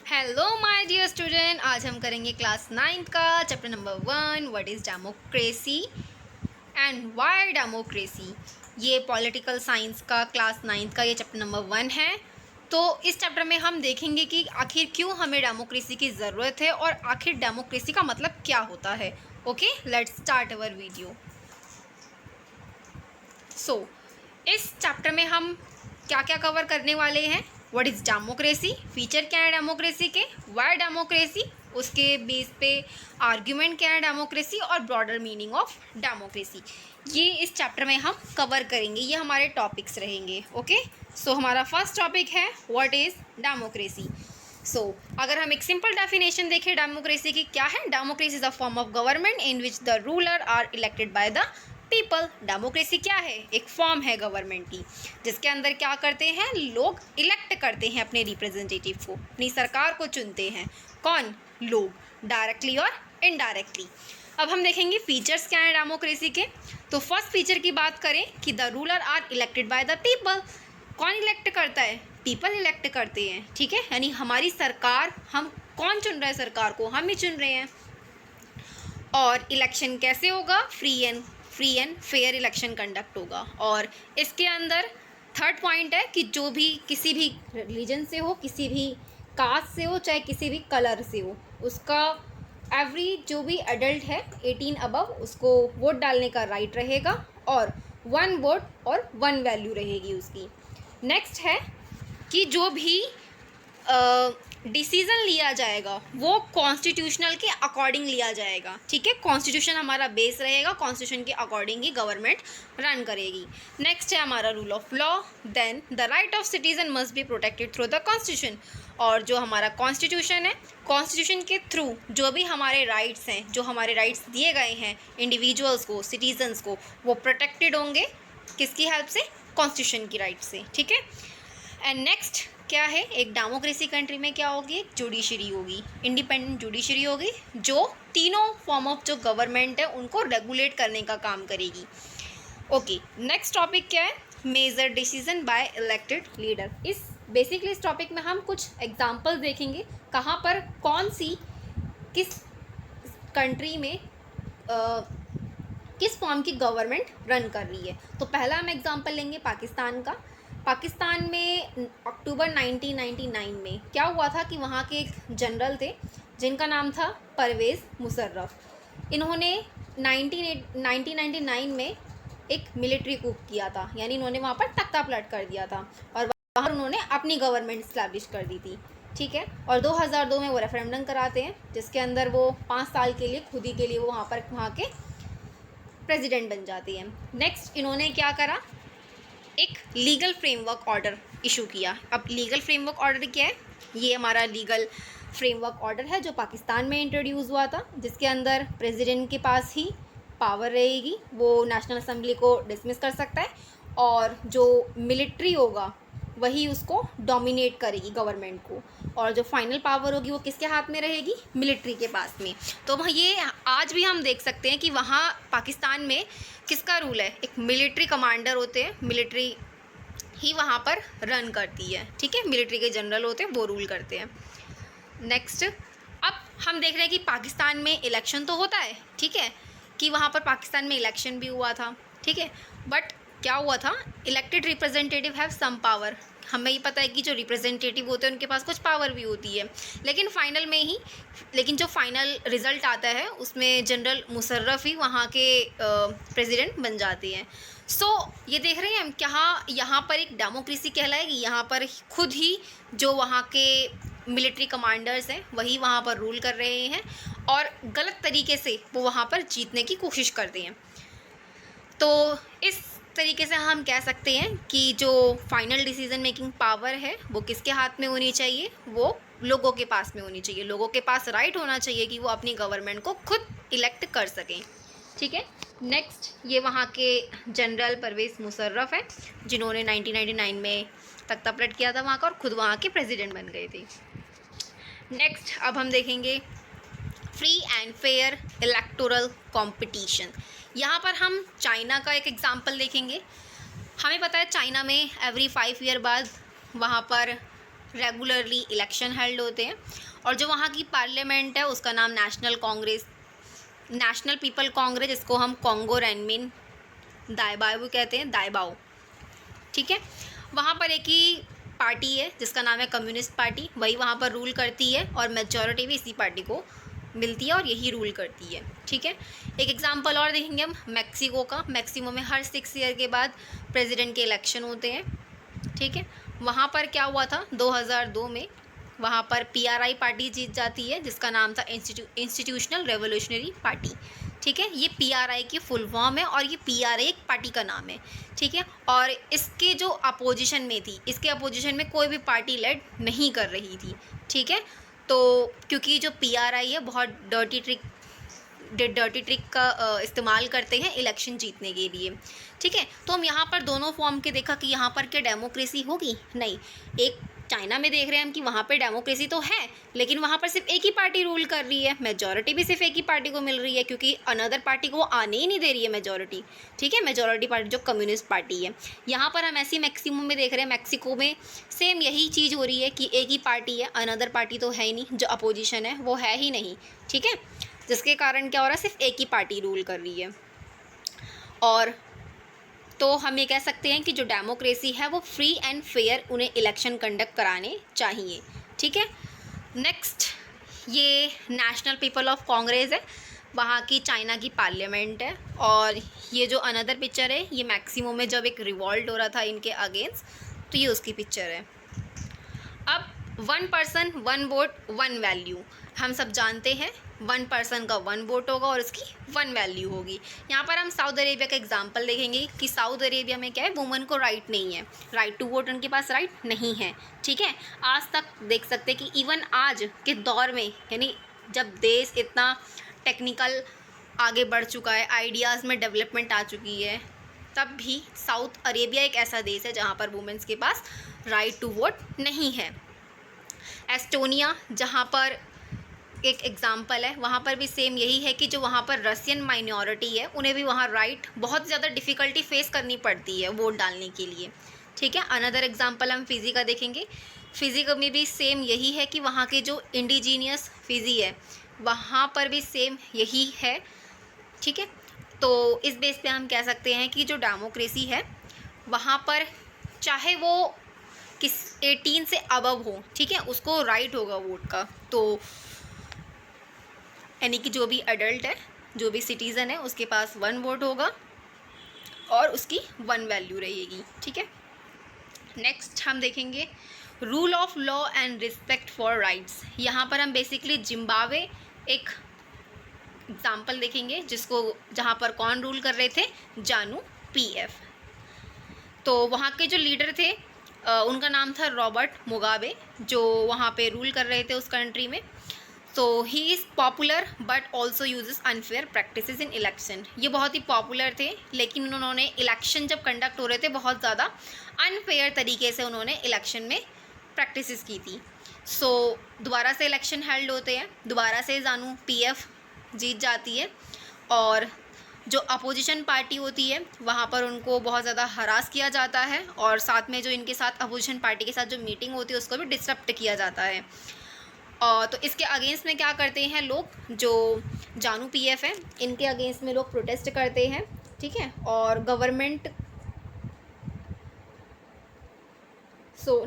Hello my dear student, आज हम करेंगे क्लास 9th का chapter number 1 what is democracy and Y democracy. ये पॉलिटिकल साइंस का क्लास 9th का ये चैप्टर नंबर 1 है। तो इस चैप्टर में हम देखेंगे कि आखिर क्यों हमें डेमोक्रेसी की ज़रूरत है और आखिर डेमोक्रेसी का मतलब क्या होता है। Okay, let's start our video. So इस चैप्टर में हम क्या क्या कवर करने वाले हैं। व्हाट इज़ डेमोक्रेसी, फीचर क्या है डेमोक्रेसी के, वाई डेमोक्रेसी, उसके बेस पे आर्ग्यूमेंट क्या है डेमोक्रेसी और ब्रॉडर मीनिंग ऑफ डेमोक्रेसी। ये इस चैप्टर में हम कवर करेंगे, ये हमारे टॉपिक्स रहेंगे। ओके, सो हमारा फर्स्ट टॉपिक है व्हाट इज़ डेमोक्रेसी। सो अगर हम एक सिंपल डेफिनेशन देखें डेमोक्रेसी की, क्या है? Democracy is a form of government in which the ruler are elected by the people. Democracy क्या है? एक फॉर्म है गवर्नमेंट की जिसके अंदर क्या करते हैं, लोग इलेक्ट करते हैं अपने रिप्रेजेंटेटिव को, अपनी सरकार को चुनते हैं। कौन? लोग, डायरेक्टली और इनडायरेक्टली। अब हम देखेंगे फीचर्स क्या हैं डेमोक्रेसी के। तो फर्स्ट फीचर की बात करें कि the ruler are elected by the people. कौन इलेक्ट करता है? पीपल इलेक्ट करते हैं, ठीक है। यानी हमारी सरकार, हम कौन चुन रहा है सरकार को? हम ही चुन रहे हैं। और इलेक्शन कैसे होगा? Free and fair election conduct होगा। और इसके अंदर थर्ड पॉइंट है कि जो भी किसी भी रिलीजन से हो, किसी भी कास्ट से हो, चाहे किसी भी कलर से हो, उसका एवरी जो भी एडल्ट है 18 अबव, उसको वोट डालने का राइट रहेगा और 1 वोट और 1 वैल्यू रहेगी उसकी। नेक्स्ट है कि जो भी डिसीज़न लिया जाएगा वो कॉन्स्टिट्यूशनल के अकॉर्डिंग लिया जाएगा, ठीक है। कॉन्स्टिट्यूशन हमारा बेस रहेगा, कॉन्स्टिट्यूशन के अकॉर्डिंग ही गवर्नमेंट रन करेगी। नेक्स्ट है हमारा rule of law. Then the right of citizen must be protected through the constitution. और जो हमारा कॉन्स्टिट्यूशन है, कॉन्स्टिट्यूशन के थ्रू जो भी हमारे राइट्स हैं, जो हमारे राइट्स दिए गए हैं इंडिविजुअल्स को, सिटीजन्स को, वो प्रोटेक्टेड होंगे। किसकी हेल्प से? कॉन्स्टिट्यूशन की राइट से, ठीक है। एंड नेक्स्ट क्या है, एक डेमोक्रेसी कंट्री में क्या होगी? एक जुडिशरी होगी, इंडिपेंडेंट जुडिशरी होगी, जो तीनों फॉर्म ऑफ जो गवर्नमेंट है उनको रेगुलेट करने का काम करेगी। ओके, नेक्स्ट टॉपिक क्या है? Major decision by elected leader. इस बेसिकली इस टॉपिक में हम कुछ एग्जांपल देखेंगे, कहाँ पर कौन सी किस कंट्री में किस फॉर्म की गवर्नमेंट रन कर रही है। तो पहला हम एग्जांपल लेंगे पाकिस्तान का। पाकिस्तान में अक्टूबर 1999 में क्या हुआ था कि वहाँ के एक जनरल थे जिनका नाम था परवेज़ मुशर्रफ। इन्होंने 1999 में एक मिलिट्री कूप किया था, यानी इन्होंने वहाँ पर तख्ता पलट कर दिया था और वहाँ उन्होंने अपनी गवर्नमेंट इस्टेब्लिश कर दी थी, ठीक है। और 2002 में वो रेफरेंडम कराते हैं जिसके अंदर वो 5 साल के लिए खुद ही के लिए वो वहाँ के प्रेसिडेंट बन जाती है। नेक्स्ट इन्होंने क्या करा, एक लीगल फ्रेमवर्क ऑर्डर इशू किया। अब लीगल फ्रेमवर्क ऑर्डर क्या है? ये हमारा लीगल फ्रेमवर्क ऑर्डर है जो पाकिस्तान में इंट्रोड्यूस हुआ था, जिसके अंदर प्रेसिडेंट के पास ही पावर रहेगी, वो नेशनल असेंबली को डिसमिस कर सकता है और जो मिलिट्री होगा वही उसको डोमिनेट करेगी गवर्नमेंट को, और जो फाइनल पावर होगी वो किसके हाथ में रहेगी? मिलिट्री के पास में। तो ये आज भी हम देख सकते हैं कि वहाँ पाकिस्तान में किसका रूल है? एक मिलिट्री कमांडर होते हैं, मिलिट्री ही वहाँ पर रन करती है, ठीक है। मिलिट्री के जनरल होते हैं, वो रूल करते हैं। नेक्स्ट, अब हम देख रहे हैं कि पाकिस्तान में इलेक्शन तो होता है, ठीक है, कि वहाँ पर पाकिस्तान में इलेक्शन भी हुआ था, ठीक है। बट क्या हुआ था, elected representative have some power. हमें ये पता है कि जो रिप्रेजेंटेटिव होते हैं उनके पास कुछ पावर भी होती है, लेकिन जो फाइनल रिजल्ट आता है उसमें जनरल मुशर्रफ ही वहाँ के प्रेसिडेंट बन जाते हैं। सो ये देख रहे हैं हम, क्या यहाँ पर एक डेमोक्रेसी कहलाएगी? यहाँ पर खुद ही जो वहाँ के मिलिट्री कमांडर्स हैं वही वहाँ पर रूल कर रहे हैं और गलत तरीके से वो वहाँ पर जीतने की कोशिश करते हैं। तो इस तरीके से हम कह सकते हैं कि जो फाइनल डिसीजन मेकिंग पावर है वो किसके हाथ में होनी चाहिए? वो लोगों के पास में होनी चाहिए। लोगों के पास राइट होना चाहिए कि वो अपनी गवर्नमेंट को खुद इलेक्ट कर सकें, ठीक है। नेक्स्ट, ये वहाँ के जनरल परवेज़ मुशर्रफ हैं जिन्होंने 1999 में तख्ता पलट किया था वहाँ का और खुद वहाँ के प्रेसिडेंट बन गए थे। नेक्स्ट, अब हम देखेंगे free and fair electoral competition. यहाँ पर हम चाइना का एक एग्जांपल देखेंगे। हमें पता है चाइना में एवरी 5 ईयर बाद वहाँ पर रेगुलरली इलेक्शन हेल्ड होते हैं। और जो वहाँ की पार्लियामेंट है उसका नाम नेशनल पीपल कांग्रेस, इसको हम कॉन्गो रेनमिन दाइबाओ कहते हैं, दाइबाओ, ठीक है। वहाँ पर एक ही पार्टी है जिसका नाम है कम्युनिस्ट पार्टी, वही वहाँ पर रूल करती है और मेजॉरिटी भी इसी पार्टी को मिलती है और यही रूल करती है, ठीक है। एक एग्जांपल और देखेंगे हम मैक्सिको का। मैक्सिको में हर 6 ईयर के बाद प्रेसिडेंट के इलेक्शन होते हैं, ठीक है। वहाँ पर क्या हुआ था 2002 में, वहाँ पर PRI पार्टी जीत जाती है जिसका नाम था इंस्टीट्यूशनल रेवोल्यूशनरी पार्टी, ठीक है। ये PRI की फुल फॉर्म है और ये PRI एक पार्टी का नाम है, ठीक है। और इसके जो अपोजिशन में थी, इसके अपोजिशन में कोई भी पार्टी लेड नहीं कर रही थी, ठीक है। तो क्योंकि जो PRI है बहुत डर्टी ट्रिक का इस्तेमाल करते हैं इलेक्शन जीतने के लिए, ठीक है। तो हम यहाँ पर दोनों फॉर्म के देखा कि यहाँ पर क्या डेमोक्रेसी होगी, नहीं। एक चाइना में देख रहे हैं हम कि वहाँ पे डेमोक्रेसी तो है, लेकिन वहाँ पर सिर्फ एक ही पार्टी रूल कर रही है, मेजॉरिटी भी सिर्फ एक ही पार्टी को मिल रही है, क्योंकि अनदर पार्टी को वो आने ही नहीं दे रही है मेजॉरिटी, ठीक है। मेजॉरिटी पार्टी जो कम्युनिस्ट पार्टी है, यहाँ पर हम ऐसी मैक्सिमम में देख रहे हैं। मैक्सिको में सेम यही चीज़ हो रही है कि एक ही पार्टी है, अनदर पार्टी तो है ही नहीं, जो अपोजिशन है वो है ही नहीं, ठीक है। जिसके कारण क्या हो रहा है, सिर्फ एक ही पार्टी रूल कर रही है। और तो हम ये कह सकते हैं कि जो डेमोक्रेसी है वो फ्री एंड फेयर उन्हें इलेक्शन कंडक्ट कराने चाहिए, ठीक है। नेक्स्ट, ये नेशनल पीपल ऑफ कांग्रेस है, वहाँ की चाइना की पार्लियामेंट है। और ये जो अनदर पिक्चर है ये मैक्सिमो में जब एक रिवॉल्ट हो रहा था इनके अगेंस्ट, तो ये उसकी पिक्चर है। अब 1 पर्सन 1 वोट 1 वैल्यू, हम सब जानते हैं 1 पर्सन का 1 वोट होगा और उसकी 1 वैल्यू होगी। यहाँ पर हम साउथ अरेबिया का एग्जांपल देखेंगे कि साउथ अरेबिया में क्या है, वुमेन को राइट नहीं है, राइट टू वोट उनके पास राइट नहीं है, ठीक है। आज तक देख सकते हैं कि इवन आज के दौर में, यानी जब देश इतना टेक्निकल आगे बढ़ चुका है, आइडियाज़ में डेवलपमेंट आ चुकी है, तब भी साउथ अरेबिया एक ऐसा देश है जहाँ पर वुमेन्स के पास राइट टू वोट नहीं है। एस्टोनिया जहाँ पर एक एग्ज़ाम्पल है, वहाँ पर भी सेम यही है कि जो वहाँ पर रशियन माइनॉरिटी है उन्हें भी वहाँ राइट बहुत ज़्यादा डिफ़िकल्टी फेस करनी पड़ती है वोट डालने के लिए, ठीक है। अनदर एग्जांपल हम फिज़ी का देखेंगे। फिज़ी में भी सेम यही है कि वहाँ के जो इंडिजीनियस फिज़ी है वहाँ पर भी सेम यही है, ठीक है। तो इस बेस पे हम कह सकते हैं कि जो डेमोक्रेसी है वहाँ पर चाहे वो किस 18 से अबव हो, ठीक है, उसको राइट होगा वोट का। तो यानी कि जो भी एडल्ट है, जो भी सिटीज़न है, उसके पास 1 वोट होगा और उसकी 1 वैल्यू रहेगी, ठीक है। नेक्स्ट हम देखेंगे rule of law and respect for rights. यहाँ पर हम बेसिकली जिम्बाब्वे एक एग्जाम्पल देखेंगे जहाँ पर कौन रूल कर रहे थे, जानू PF। तो वहाँ के जो लीडर थे उनका नाम था रॉबर्ट मुगाबे, जो वहाँ पे रूल कर रहे थे उस कंट्री में। तो he is popular but also uses unfair practices in election. ये बहुत ही पॉपुलर थे, लेकिन उन्होंने इलेक्शन जब कंडक्ट हो रहे थे बहुत ज़्यादा अनफेयर तरीके से उन्होंने इलेक्शन में प्रैक्टिसेस की थी। सो दोबारा से इलेक्शन हेल्ड होते हैं, दोबारा से जानू PF जीत जाती है और जो अपोजिशन पार्टी होती है वहाँ पर उनको बहुत ज़्यादा हरास किया जाता है और साथ में जो इनके साथ अपोजिशन पार्टी के साथ जो मीटिंग होती है उसको भी डिसरप्ट किया जाता है। और तो इसके अगेंस्ट में क्या करते हैं लोग, जो जानू PF है इनके अगेंस्ट में लोग प्रोटेस्ट करते हैं, ठीक है। और गवर्नमेंट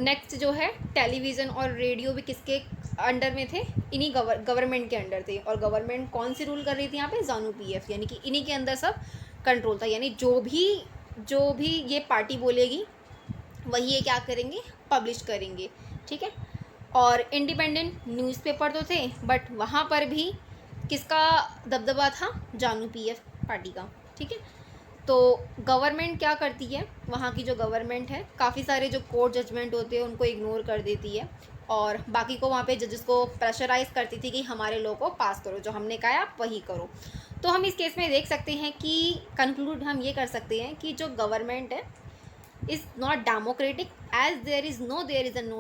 नेक्स्ट जो है टेलीविज़न और रेडियो भी किसके अंडर में थे, इन्हीं गवर्नमेंट के अंडर थे। और गवर्नमेंट कौन सी रूल कर रही थी यहाँ पे, जानू PF, यानी कि इन्हीं के अंदर सब कंट्रोल था। यानी जो भी ये पार्टी बोलेगी वही ये क्या करेंगे, पब्लिश करेंगे, ठीक है। और इंडिपेंडेंट न्यूज़पेपर तो थे बट वहाँ पर भी किसका दबदबा था, जानू PF पार्टी का, ठीक है। तो गवर्नमेंट क्या करती है, वहाँ की जो गवर्नमेंट है काफ़ी सारे जो कोर्ट जजमेंट होते हैं उनको इग्नोर कर देती है और बाकी को वहाँ पे जजेस को प्रेशराइज़ करती थी कि हमारे लॉ को पास करो, जो हमने कहा आप वही करो। तो हम इस केस में देख सकते हैं कि कंक्लूड हम ये कर सकते हैं कि जो गवर्नमेंट है is not democratic as there is no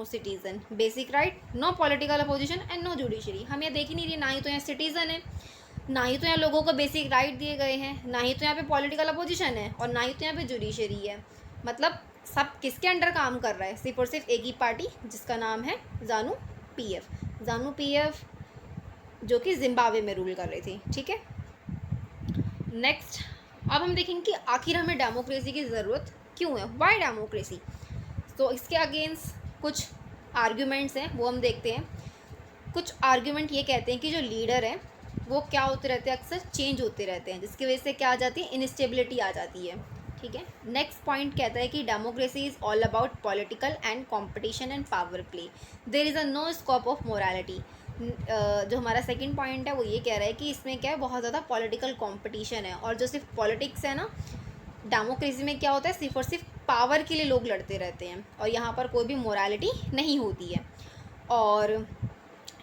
citizen, basic right, no political opposition and no judiciary। हम ये देख ही नहीं रही, ना ही तो यहाँ सिटीज़न है, ना ही तो यहाँ लोगों को बेसिक राइट दिए गए हैं, ना ही तो यहाँ पे पॉलिटिकल अपोजिशन है और ना ही तो यहाँ पे जुडिशरी है। मतलब सब किसके अंडर काम कर रहा है? सिर्फ और सिर्फ एक ही पार्टी जिसका नाम है ज़ानू पीएफ। ज़ानू पीएफ जो कि जिम्बाब्वे में रूल कर रही थी। ठीक है, नेक्स्ट अब हम देखेंगे कि आखिर हमें डेमोक्रेसी की ज़रूरत क्यों है, वाई डेमोक्रेसी। तो इसके अगेंस्ट कुछ आर्ग्यूमेंट्स हैं, वो हम देखते हैं। कुछ आर्ग्यूमेंट ये कहते हैं कि जो लीडर है वो क्या होते रहते हैं, अक्सर चेंज होते रहते हैं, जिसकी वजह से क्या आ जाती है, इनस्टेबिलिटी आ जाती है। ठीक है, नेक्स्ट पॉइंट कहता है कि democracy is all about political and competition and power play, there is a no scope of morality. जो हमारा सेकंड पॉइंट है वो ये कह रहा है कि इसमें क्या है, बहुत ज़्यादा पॉलिटिकल कंपटीशन है, और जो सिर्फ पॉलिटिक्स है ना, डेमोक्रेसी में क्या होता है, सिर्फ और सिर्फ पावर के लिए लोग लड़ते रहते हैं, और यहाँ पर कोई भी मोरालिटी नहीं होती है। और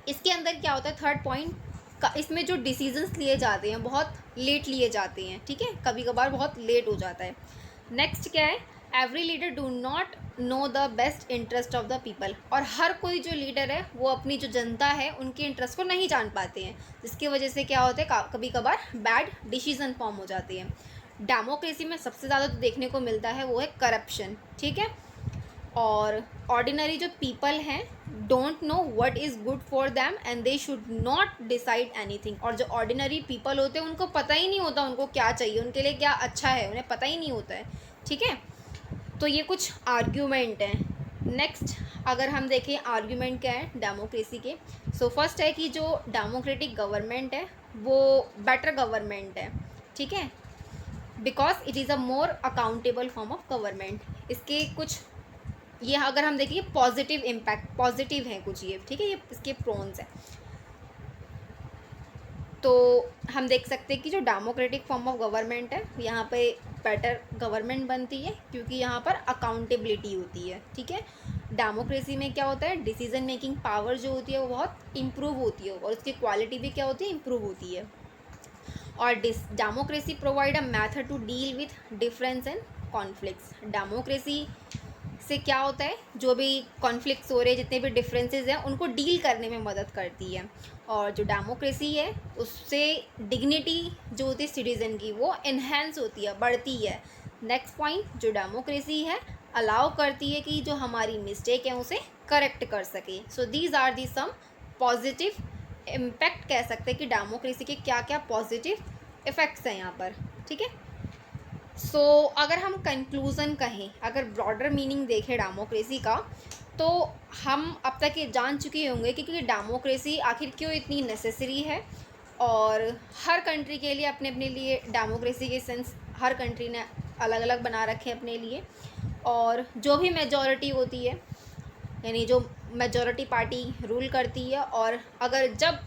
इसके अंदर क्या होता है, थर्ड पॉइंट का, इसमें जो डिसीजंस लिए जाते हैं बहुत लेट लिए जाते हैं। ठीक है, कभी कभार बहुत लेट हो जाता है। नेक्स्ट क्या है, every leader do not know the best interest of the people, और हर कोई जो लीडर है वो अपनी जो जनता है उनके इंटरेस्ट को नहीं जान पाते हैं, जिसकी वजह से क्या होता है, कभी कभार बैड डिसीजन फॉर्म हो जाते हैं। डेमोक्रेसी में सबसे ज़्यादा तो देखने को मिलता है वो है करप्शन। ठीक है, और ऑर्डिनरी जो पीपल हैं don't know what is good for them and they should not decide anything, और जो ऑर्डिनरी पीपल होते हैं उनको पता ही नहीं होता उनको क्या चाहिए, उनके लिए क्या अच्छा है, उन्हें पता ही नहीं होता है। ठीक है, तो ये कुछ आर्ग्यूमेंट हैं। नेक्स्ट अगर हम देखें आर्ग्यूमेंट क्या है डेमोक्रेसी के, सो फर्स्ट है कि जो डेमोक्रेटिक गवर्नमेंट है वो बेटर गवर्नमेंट है। ठीक है, because it is a more accountable form of government. इसके कुछ ये अगर हम देखिए पॉजिटिव इम्पैक्ट, पॉजिटिव है कुछ ये। ठीक है, ये इसके प्रोन्स हैं। तो हम देख सकते हैं कि जो डेमोक्रेटिक फॉर्म ऑफ गवर्नमेंट है यहाँ पे बेटर गवर्नमेंट बनती है, क्योंकि यहाँ पर अकाउंटेबिलिटी होती है। ठीक है, डेमोक्रेसी में क्या होता है, डिसीजन मेकिंग पावर जो होती है वो बहुत इम्प्रूव होती है, और उसकी क्वालिटी भी क्या होती है, इम्प्रूव होती है। और democracy provide a method to deal with difference and conflicts. Democracy से क्या होता है, जो भी कॉन्फ्लिक्ट्स हो रहे हैं, जितने भी डिफरेंसेस हैं, उनको डील करने में मदद करती है। और जो डेमोक्रेसी है उससे डिग्निटी जो होती है सिटीज़न की वो इन्हेंस होती है, बढ़ती है। नेक्स्ट पॉइंट, जो डेमोक्रेसी है अलाउ करती है कि जो हमारी मिस्टेक है उसे करेक्ट कर सके। So these are the some positive impact, कह सकते हैं कि डेमोक्रेसी के क्या क्या पॉजिटिव इफ़ेक्ट्स हैं यहाँ पर। ठीक है, सो अगर हम कंक्लूज़न कहें, अगर ब्रॉडर मीनिंग देखें डेमोक्रेसी का, तो हम अब तक ये जान चुके होंगे कि डेमोक्रेसी आखिर क्यों इतनी नेसेसरी है, और हर कंट्री के लिए अपने अपने लिए डेमोक्रेसी के सेंस हर कंट्री ने अलग अलग बना रखे हैं अपने लिए। और जो भी मेजॉरिटी होती है, यानी जो मेजॉरिटी पार्टी रूल करती है, और अगर जब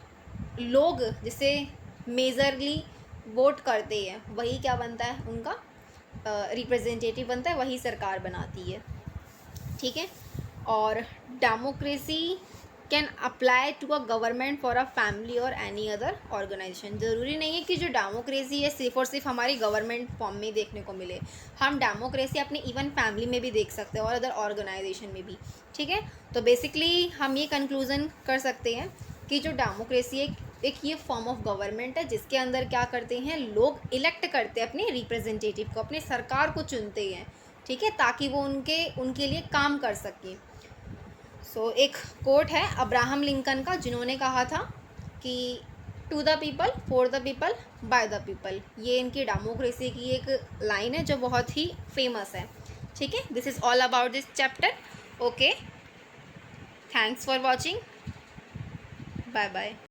लोग जिसे मेजरली वोट करते हैं वही क्या बनता है, उनका रिप्रेजेंटेटिव बनता है, वही सरकार बनाती है। ठीक है, और democracy can apply to a government for a family और एनी अदर ऑर्गेनाइजेशन। ज़रूरी नहीं है कि जो डेमोक्रेसी है सिर्फ और सिर्फ हमारी गवर्नमेंट फॉर्म में देखने को मिले, हम डेमोक्रेसी अपने इवन फैमिली में भी देख सकते हैं और अदर ऑर्गेनाइजेशन में भी। ठीक है, तो बेसिकली हम ये कंक्लूज़न कर सकते हैं कि जो डेमोक्रेसी एक ये फॉर्म ऑफ गवर्नमेंट है जिसके अंदर क्या करते हैं, लोग इलेक्ट करते हैं अपने रिप्रेजेंटेटिव को, अपने सरकार को चुनते हैं। ठीक है, ताकि वो उनके लिए काम कर सकें। सो एक कोट है अब्राहम लिंकन का, जिन्होंने कहा था कि to the people, for the people, by the people. ये इनकी डेमोक्रेसी की एक लाइन है जो बहुत ही फेमस है। ठीक है, this is all about this chapter. Okay, thanks for watching, bye bye.